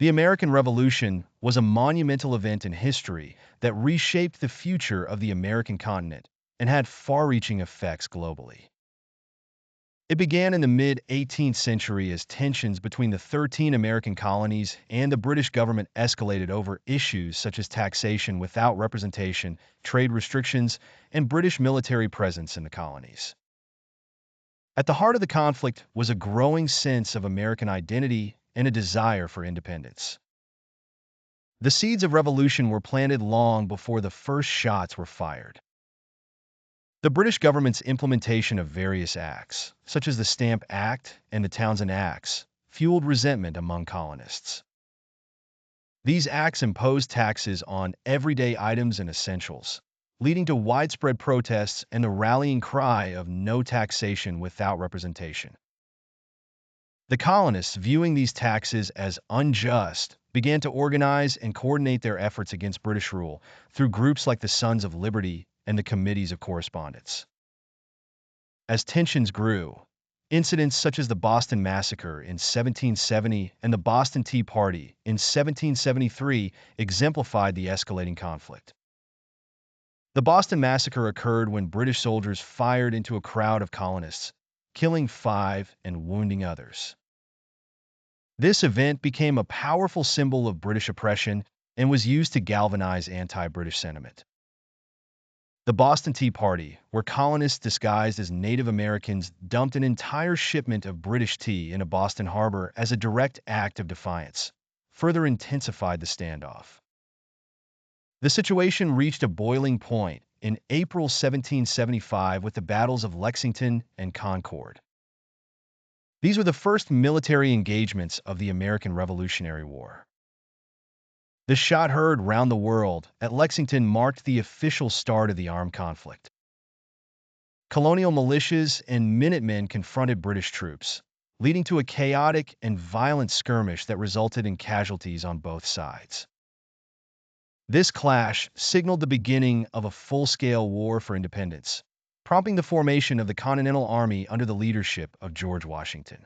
The American Revolution was a monumental event in history that reshaped the future of the American continent and had far-reaching effects globally. It began in the mid-18th century as tensions between the 13 American colonies and the British government escalated over issues such as taxation without representation, trade restrictions, and British military presence in the colonies. At the heart of the conflict was a growing sense of American identity and a desire for independence. The seeds of revolution were planted long before the first shots were fired. The British government's implementation of various acts, such as the Stamp Act and the Townshend Acts, fueled resentment among colonists. These acts imposed taxes on everyday items and essentials, leading to widespread protests and the rallying cry of no taxation without representation. The colonists, viewing these taxes as unjust, began to organize and coordinate their efforts against British rule through groups like the Sons of Liberty and the Committees of Correspondence. As tensions grew, incidents such as the Boston Massacre in 1770 and the Boston Tea Party in 1773 exemplified the escalating conflict. The Boston Massacre occurred when British soldiers fired into a crowd of colonists, killing 5 and wounding others. This event became a powerful symbol of British oppression and was used to galvanize anti-British sentiment. The Boston Tea Party, where colonists disguised as Native Americans dumped an entire shipment of British tea into Boston Harbor as a direct act of defiance, further intensified the standoff. The situation reached a boiling point in April 1775 with the battles of Lexington and Concord. These were the first military engagements of the American Revolutionary War. The shot heard round the world at Lexington marked the official start of the armed conflict. Colonial militias and Minutemen confronted British troops, leading to a chaotic and violent skirmish that resulted in casualties on both sides. This clash signaled the beginning of a full-scale war for independence, prompting the formation of the Continental Army under the leadership of George Washington.